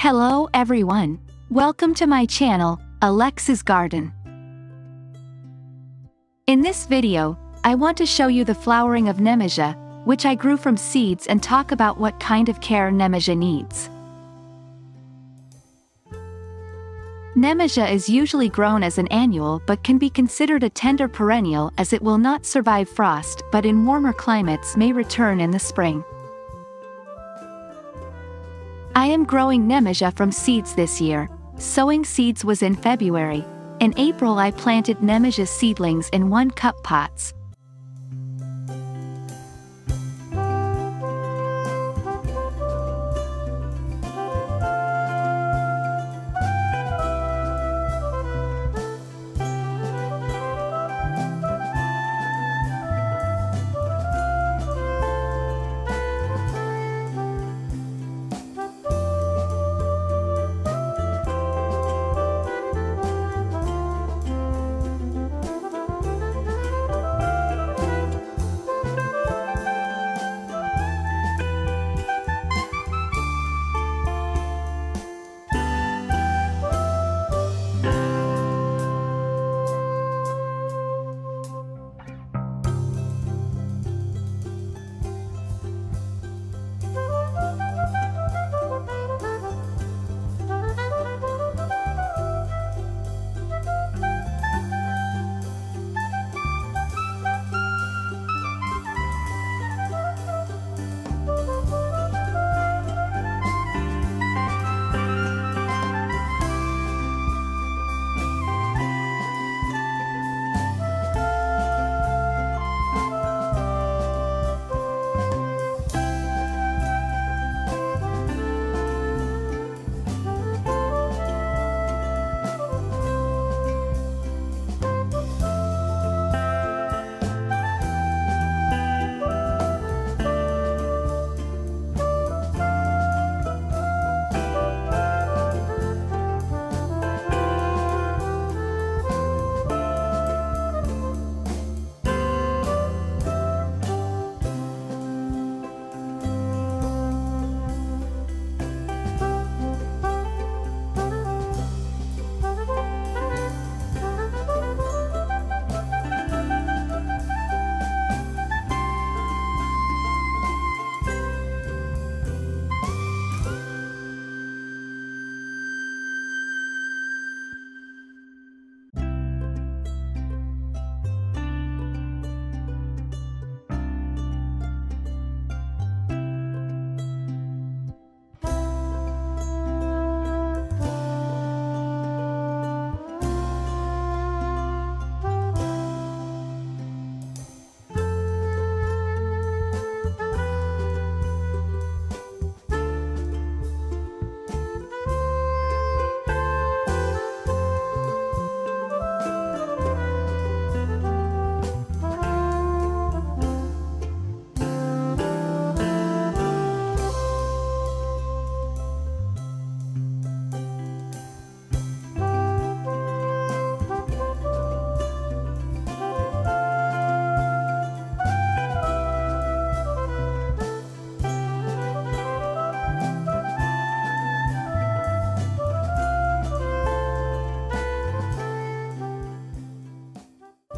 Hello everyone. Welcome to my channel, Alexa's Garden. In this video, I want to show you the flowering of Nemesia, which I grew from seeds, and talk about what kind of care Nemesia needs. Nemesia is usually grown as an annual but can be considered a tender perennial as it will not survive frost but in warmer climates may return in the spring. I am growing Nemesia from seeds this year. Sowing seeds was in February. In April I planted Nemesia seedlings in 1-cup pots.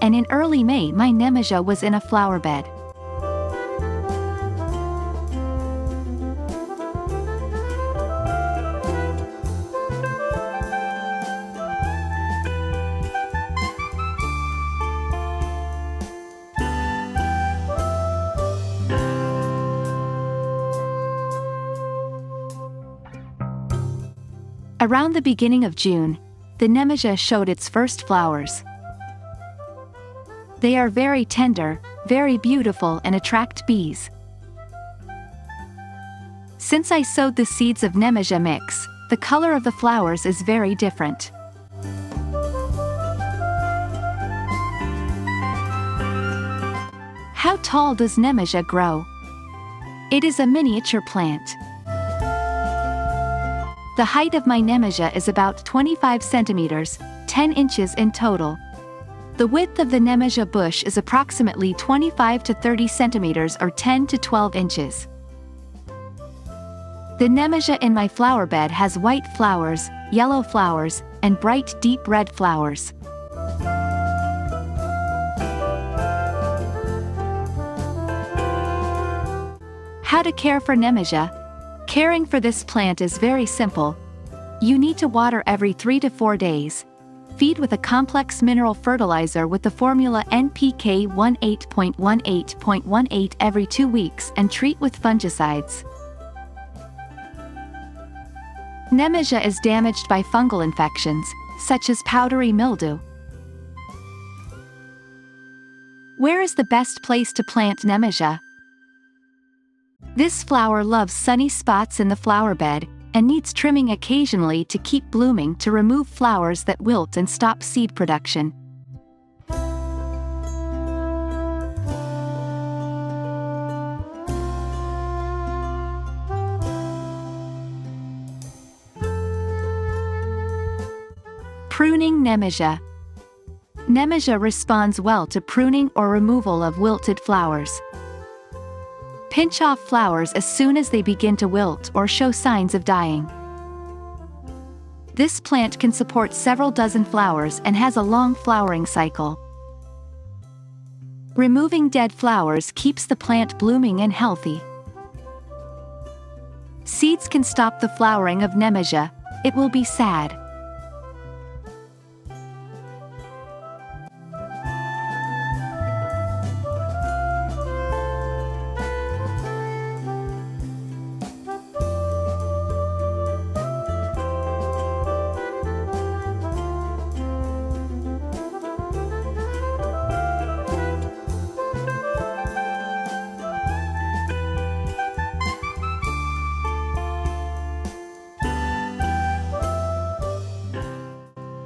And in early May my Nemesia was in a flower bed. Around the beginning of June, the Nemesia showed its first flowers. They are very tender, very beautiful, and attract bees. Since I sowed the seeds of Nemesia mix, the color of the flowers is very different. How tall does Nemesia grow? It is a miniature plant. The height of my Nemesia is about 25 centimeters, 10 inches in total. The width of the Nemesia bush is approximately 25 to 30 centimeters or 10 to 12 inches. The Nemesia in my flower bed has white flowers, yellow flowers, and bright deep red flowers. How to care for Nemesia? Caring for this plant is very simple. You need to water every 3 to 4 days. Feed with a complex mineral fertilizer with the formula NPK 18.18.18 every 2 weeks and treat with fungicides. Nemesia is damaged by fungal infections, such as powdery mildew. Where is the best place to plant Nemesia? This flower loves sunny spots in the flower bed, and needs trimming occasionally to keep blooming to remove flowers that wilt and stop seed production. Pruning Nemesia. Nemesia responds well to pruning or removal of wilted flowers. Pinch off flowers as soon as they begin to wilt or show signs of dying. This plant can support several dozen flowers and has a long flowering cycle. Removing dead flowers keeps the plant blooming and healthy. Seeds can stop the flowering of Nemesia. It will be sad.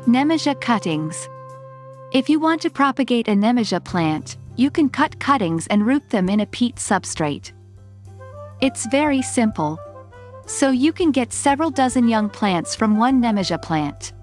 Nemesia cuttings. If you want to propagate a Nemesia plant, you can cut cuttings and root them in a peat substrate. It's very simple. So you can get several dozen young plants from one Nemesia plant.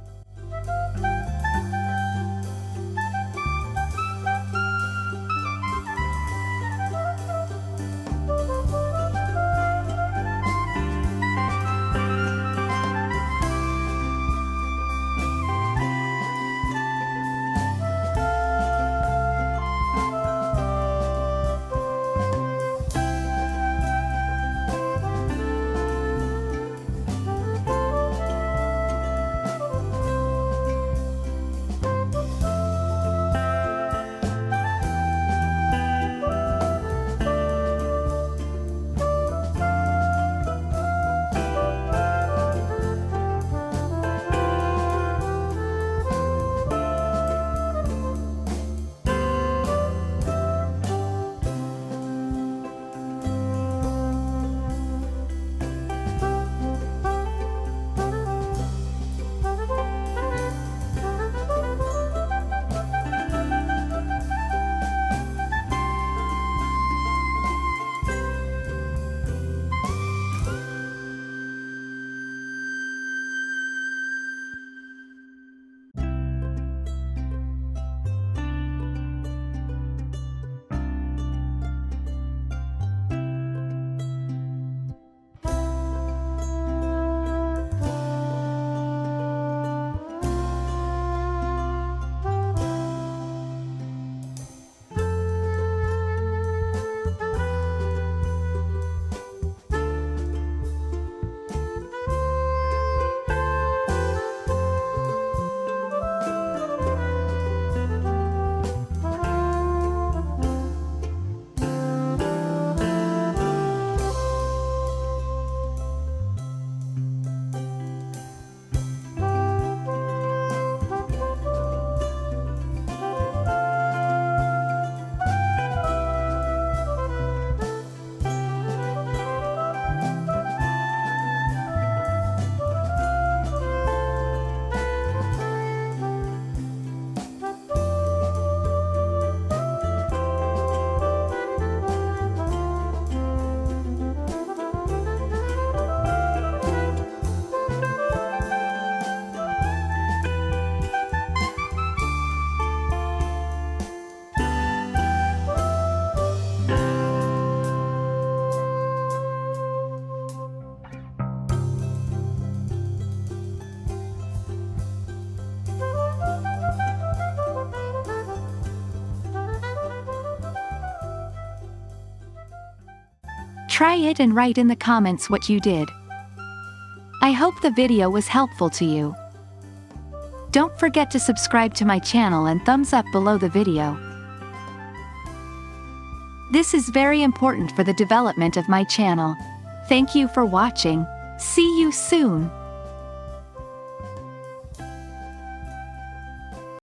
Try it and write in the comments what you did. I hope the video was helpful to you. Don't forget to subscribe to my channel and thumbs up below the video. This is very important for the development of my channel. Thank you for watching. See you soon.